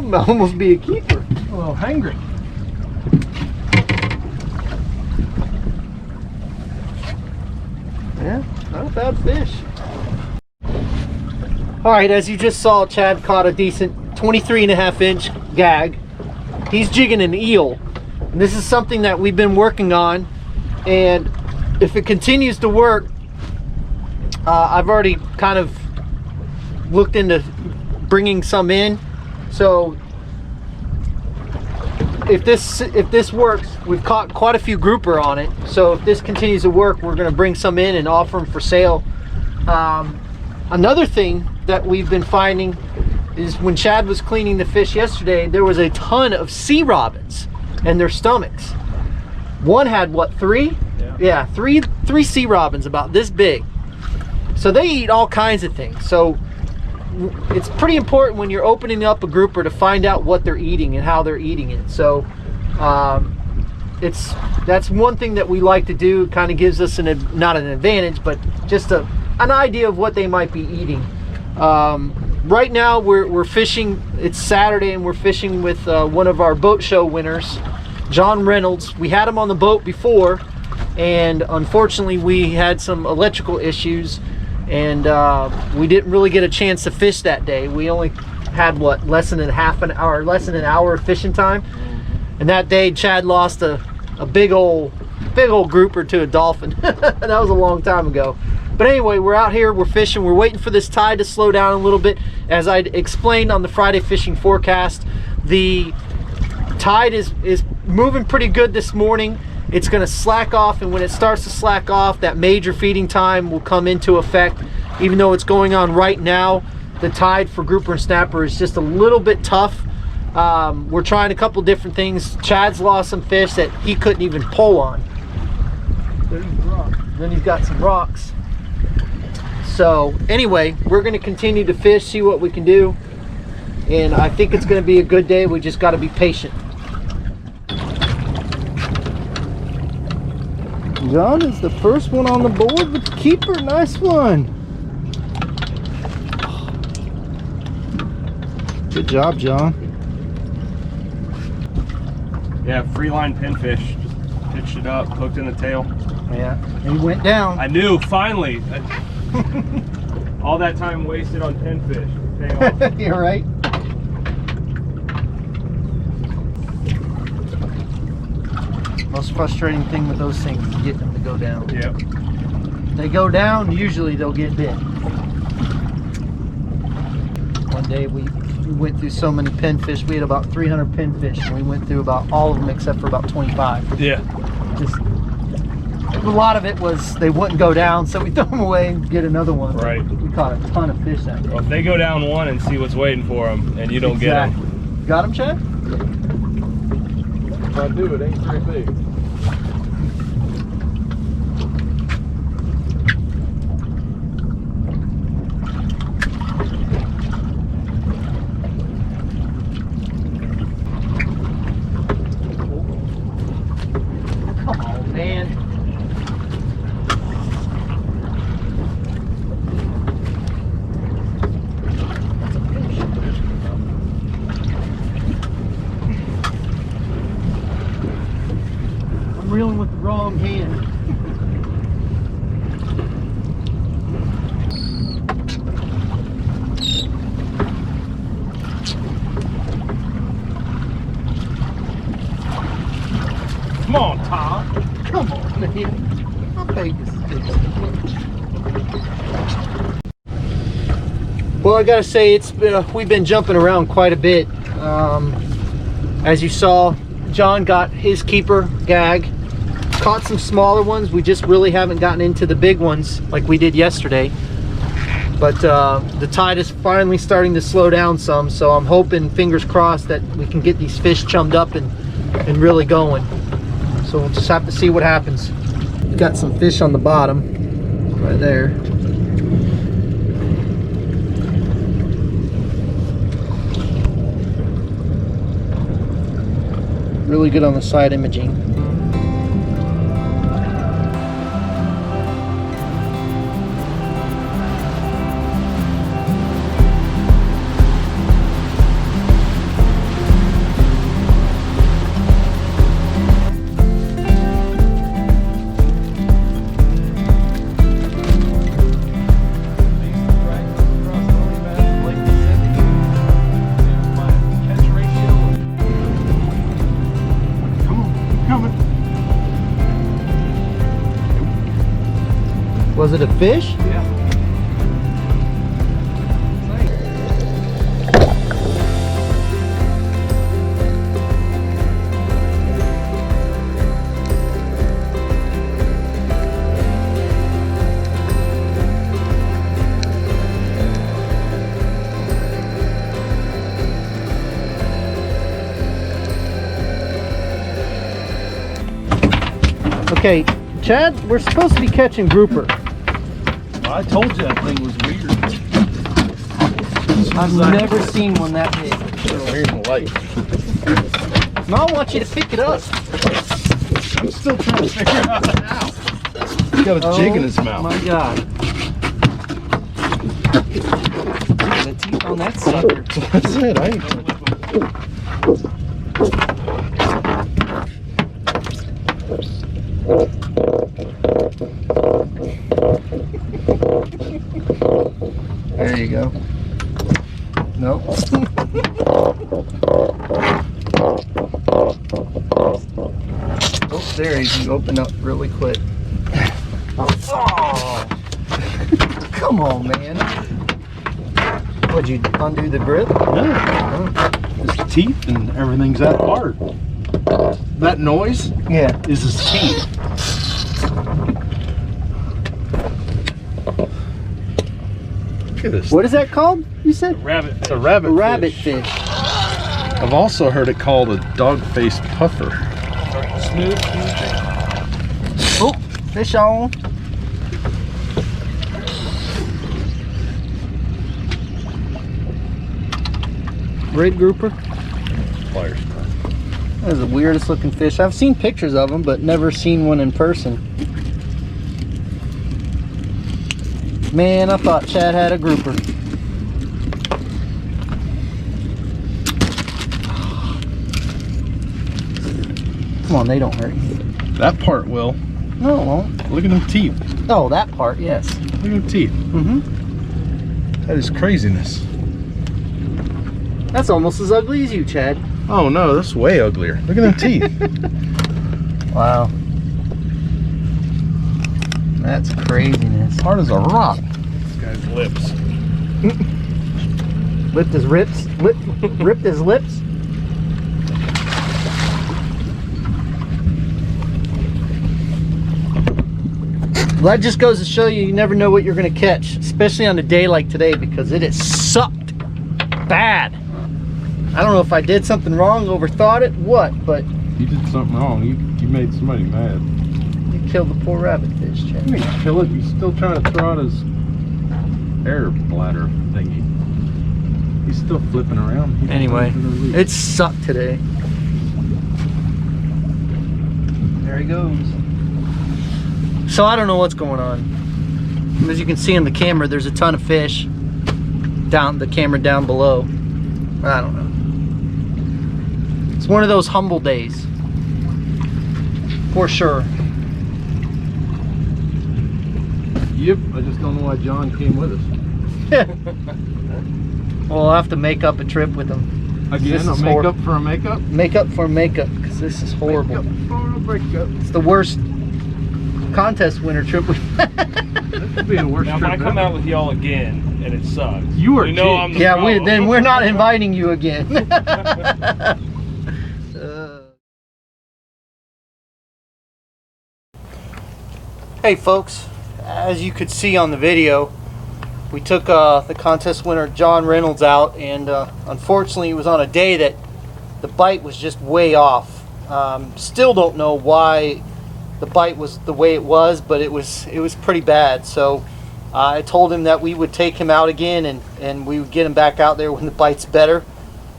might almost be a keeper. A little hangry. Yeah, not a bad fish. All right, as you just saw, Chad caught a decent 23.5-inch gag. He's jigging an eel. And this is something that we've been working on, and if it continues to work, I've already kind of looked into bringing some in. So if this works, we've caught quite a few grouper on it. So if this continues to work, we're going to bring some in and offer them for sale. Another thing that we've been finding is when Chad was cleaning the fish yesterday, there was a ton of sea robins and their stomachs. One had what, 3? Yeah, three sea robins about this big. So they eat all kinds of things. So it's pretty important when you're opening up a grouper to find out what they're eating and how they're eating it. So that's one thing that we like to do. It kind of gives us not an advantage, but just an idea of what they might be eating. Right now we're fishing. It's Saturday and we're fishing with one of our boat show winners, John Reynolds. We had him on the boat before, and unfortunately we had some electrical issues, and we didn't really get a chance to fish that day. We only had what, less than an hour of fishing time. And that day Chad lost a big old grouper to a dolphin. That was a long time ago. But anyway, we're out here, we're fishing, we're waiting for this tide to slow down a little bit. As I explained on the Friday fishing forecast, the tide is moving pretty good this morning. It's going to slack off, and when it starts to slack off, that major feeding time will come into effect. Even though it's going on right now, the tide for grouper and snapper is just a little bit tough. We're trying a couple different things. Chad's lost some fish that he couldn't even pull on. Then he's got some rocks. So anyway, we're going to continue to fish, see what we can do, and I think it's going to be a good day. We just got to be patient. John is the first one on the board with the keeper. Nice one. Good job, John. Yeah, free line pinfish. Just pitched it up, hooked in the tail. Yeah, and he went down. I knew, finally. All that time wasted on pinfish. Pay off. You're right. Most frustrating thing with those things is getting them to go down. Yep. If they go down, usually they'll get bit. One day we went through so many pinfish. We had about 300 pinfish, and we went through about all of them except for about 25. Yeah. Just a lot of it was they wouldn't go down, so we throw them away and get another one. Right. We caught a ton of fish that day. Well, if they go down one and see what's waiting for them, and you don't get them. Got them, Chad? If I do, it ain't very big. Come on, man. I'm reeling with the wrong hand. Come on, Tom. Come on, man. How big is this? Well, I gotta say, we've been jumping around quite a bit. As you saw, John got his keeper gag. Caught some smaller ones. We just really haven't gotten into the big ones like we did yesterday. But the tide is finally starting to slow down some, so I'm hoping, fingers crossed, that we can get these fish chummed up and really going. So we'll just have to see what happens. We've got some fish on the bottom, right there. Really good on the side imaging. Was it a fish? Yeah. Okay, Chad, we're supposed to be catching grouper. I told you that thing was weird. I've never seen one that big. Weird in life. No, I want you to pick it up. I'm still trying to figure out how. He's got a jig in his mouth. My God. The teeth on that sucker. That's it. I ain't. There you go. Nope. Oh, there he is. You open up really quick. Oh. Come on, man. What'd you undo the grip? No. His teeth and everything's that hard. That noise Yeah. is his teeth. Look at this. What is that called? You said? Rabbit. It's a rabbit. Rabbit fish. fish. I've also heard it called a dog-faced puffer. Smooth. Oh, fish on. Red grouper. Pliers. That is the weirdest looking fish. I've seen pictures of them, but never seen one in person. Man, I thought Chad had a grouper. Come on, they don't hurt you. That part will. No, it won't. Look at them teeth. Oh, that part, yes. Look at them teeth. Mm-hmm. That is craziness. That's almost as ugly as you, Chad. Oh no, that's way uglier. Look at them teeth. Wow. That's craziness. Hard as a rock. This guy's lips. Lipped his rips? Ripped his lips? Well, that just goes to show you, you never know what you're going to catch, especially on a day like today, because it has sucked bad. I don't know if I did something wrong, overthought it, what, but You did something wrong. You made somebody mad. you killed the poor rabbit fish, You Chad. didn't kill it. He's still trying to throw out his air bladder thingy. He's still flipping around. He's Anyway, flipping the loop. it sucked today. There he goes. So I don't know what's going on. As you can see on the camera, there's a ton of fish down the camera down below. I don't know. It's one of those humble days, for sure. Yep. I just don't know why John came with us. Well, I'll have to make up a trip with him. Again, This a is makeup for a makeup. Make up for makeup, because this is horrible. Makeup for a breakup. It's the worst contest winner trip we've This would be the worst Now, if trip I come ever. out with y'all again and it sucks, You are know I'm the Yeah, problem. then we're not inviting you again. Hey folks, as you could see on the video, we took the contest winner John Reynolds out, and unfortunately it was on a day that the bite was just way off. Still don't know why the bite was the way it was, but it was pretty bad. So I told him that we would take him out again, and we would get him back out there when the bite's better,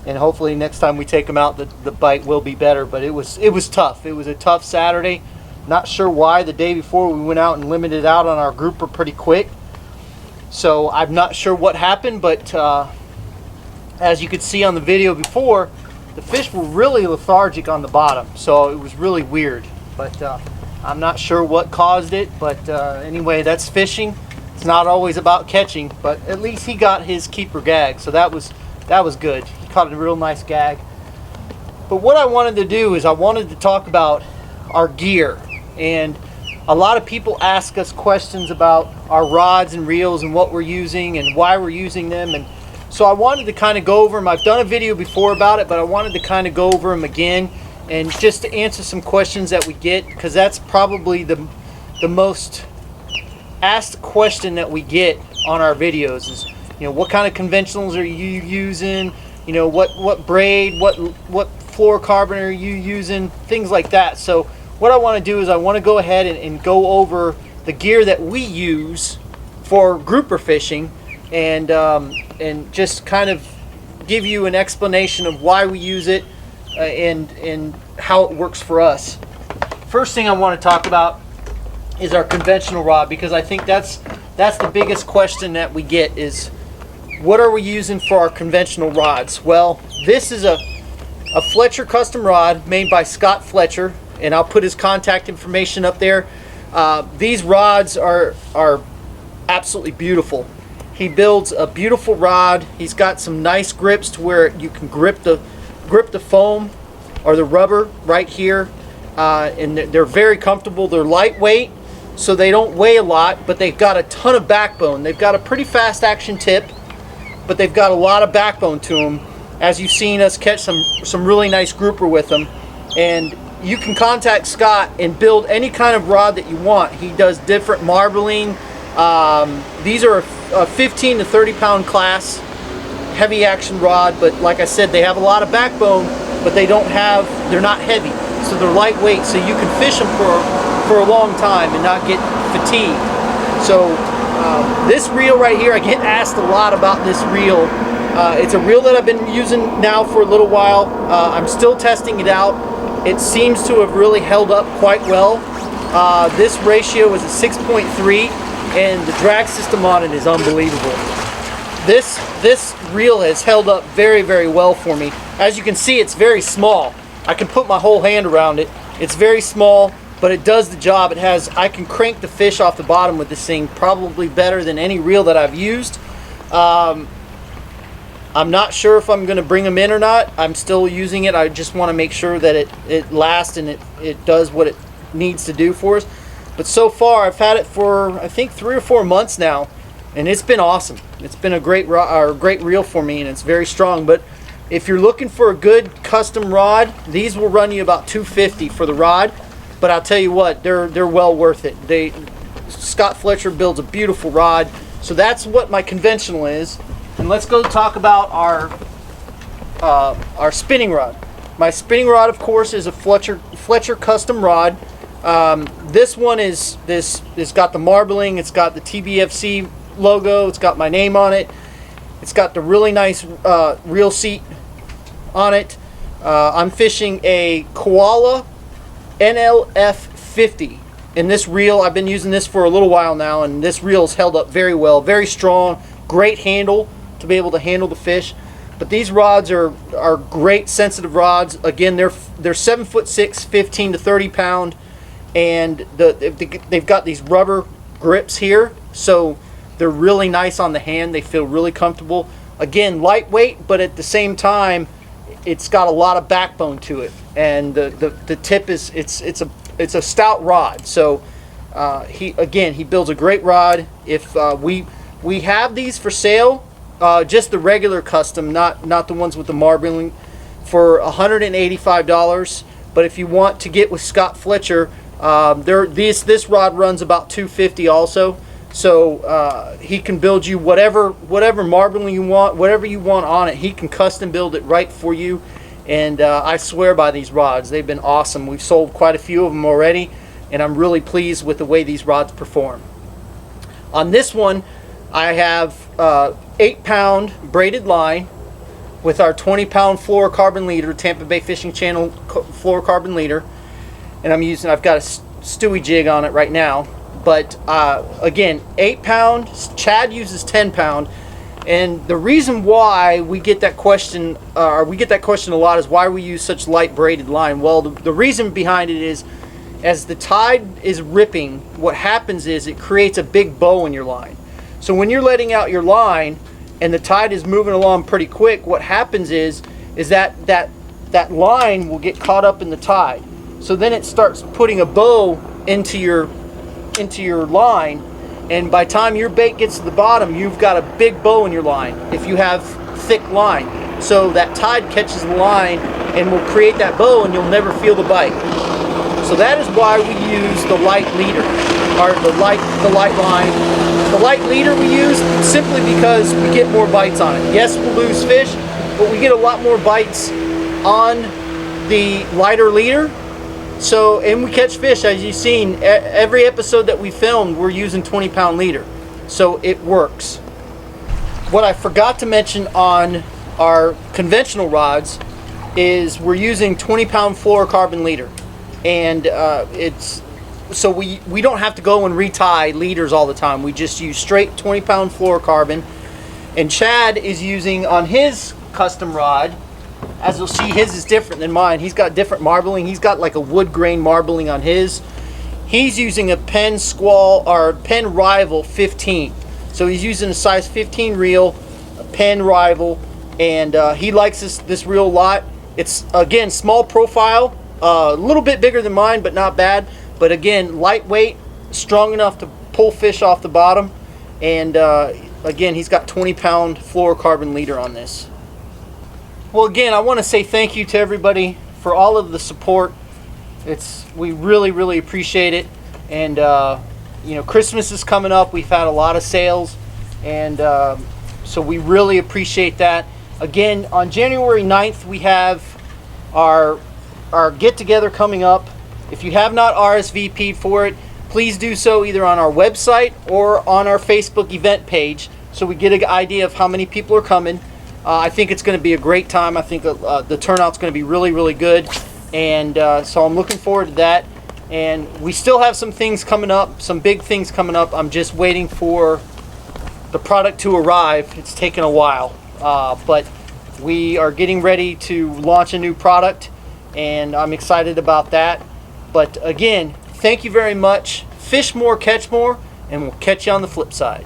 and hopefully next time we take him out the bite will be better. But it was tough. It was a tough Saturday. Not sure why. The day before we went out and limited out on our grouper pretty quick, so I'm not sure what happened, but as you could see on the video before, the fish were really lethargic on the bottom, so it was really weird. But I'm not sure what caused it, but anyway, that's fishing. It's not always about catching, but at least he got his keeper gag, so that was good. He caught a real nice gag. But what I wanted to do is I wanted to talk about our gear, and a lot of people ask us questions about our rods and reels and what we're using and why we're using them. And so I wanted to kind of go over them. I've done a video before about it, but I wanted to kind of go over them again and just to answer some questions that we get, because that's probably the most asked question that we get on our videos is, you know, what kind of conventionals are you using? You know, what braid, what fluorocarbon are you using? Things like that. So what I want to do is I want to go ahead and go over the gear that we use for grouper fishing, and just kind of give you an explanation of why we use it and how it works for us. First thing I want to talk about is our conventional rod, because I think that's the biggest question that we get is, what are we using for our conventional rods? Well, this is a Fletcher custom rod made by Scott Fletcher, and I'll put his contact information up there. These rods are absolutely beautiful. He builds a beautiful rod. He's got some nice grips to where you can grip the foam or the rubber right here, and they're very comfortable. They're lightweight, so they don't weigh a lot, but they've got a ton of backbone. They've got a pretty fast action tip, but they've got a lot of backbone to them, as you've seen us catch some really nice grouper with them. And you can contact Scott and build any kind of rod that you want. He does different marbling. These are a 15 to 30 pound class heavy action rod, but like I said, they have a lot of backbone, but they're not heavy, so they're lightweight, so you can fish them for a long time and not get fatigued. So this reel right here, I get asked a lot about this reel. It's a reel that I've been using now for a little while. I'm still testing it out. It seems to have really held up quite well. This ratio is a 6.3, and the drag system on it is unbelievable. This reel has held up very, very well for me. As you can see, it's very small. I can put my whole hand around it. It's very small, but it does the job. I can crank the fish off the bottom with this thing probably better than any reel that I've used. I'm not sure if I'm going to bring them in or not. I'm still using it. I just want to make sure that it lasts and it does what it needs to do for us. But so far, I've had it for I think 3 or 4 months now, and it's been awesome. It's been a great reel for me, and it's very strong. But if you're looking for a good custom rod, these will run you about $250 for the rod. But I'll tell you what, they're well worth it. Scott Fletcher builds a beautiful rod. So that's what my conventional is. And let's go talk about our spinning rod. My spinning rod, of course, is a Fletcher custom rod. This one it's got the marbling, it's got the TBFC logo, it's got my name on it, it's got the really nice reel seat on it. I'm fishing a Koala NLF 50, and this reel, I've been using this for a little while now, and this reel's held up very well, very strong, great handle to be able to handle the fish. But these rods are great sensitive rods. Again, they're 7'6", 15 to 30 pound, and they've got these rubber grips here, so they're really nice on the hand. They feel really comfortable. Again, lightweight, but at the same time, it's got a lot of backbone to it, and the tip is it's a stout rod. So he builds a great rod. If we have these for sale, just the regular custom, not the ones with the marbling, for $185. But if you want to get with Scott Fletcher, this rod runs about $250 also. So he can build you whatever marbling you want, whatever you want on it. He can custom build it right for you. And I swear by these rods. They've been awesome. We've sold quite a few of them already, and I'm really pleased with the way these rods perform. On this one, I have 8-pound braided line with our 20-pound fluorocarbon leader, Tampa Bay Fishing Channel fluorocarbon leader, and I've got a Stewie jig on it right now. But again, 8-pound. Chad uses 10-pound, and the reason why we get that question, a lot, is why we use such light braided line. Well, the reason behind it is, as the tide is ripping, what happens is it creates a big bow in your line. So when you're letting out your line and the tide is moving along pretty quick, what happens is that line will get caught up in the tide. So then it starts putting a bow into your into your line, and by the time your bait gets to the bottom, you've got a big bow in your line if you have thick line. So that tide catches the line and will create that bow, and you'll never feel the bite. So that is why we use the light leader, or the light line. The light leader we use simply because we get more bites on it. Yes, we'll lose fish, but we get a lot more bites on the lighter leader. So, and we catch fish, as you've seen. Every episode that we filmed, we're using 20-pound leader. So it works. What I forgot to mention on our conventional rods is we're using 20-pound fluorocarbon leader. And it's so we don't have to go and retie leaders all the time. We just use straight 20-pound fluorocarbon. And Chad is using on his custom rod, as you'll see, his is different than mine. He's got different marbling. He's got like a wood grain marbling on his. He's using a Penn Squall or Penn Rival 15. So he's using a size 15 reel, a Penn Rival, and he likes this reel a lot. It's, again, small profile, a little bit bigger than mine, but not bad. But again, lightweight, strong enough to pull fish off the bottom. And again, he's got 20-pound fluorocarbon leader on this. Well, again, I want to say thank you to everybody for all of the support. We really, really appreciate it. And you know, Christmas is coming up. We've had a lot of sales, and so we really appreciate that. Again, on January 9th, we have our get-together coming up. If you have not RSVP'd for it, please do so either on our website or on our Facebook event page, so we get an idea of how many people are coming. I think it's going to be a great time. I think the turnout's going to be really, really good, and so I'm looking forward to that. And we still have some things coming up, some big things coming up. I'm just waiting for the product to arrive. It's taken a while, but we are getting ready to launch a new product, and I'm excited about that. But again, thank you very much. Fish more, catch more, and we'll catch you on the flip side.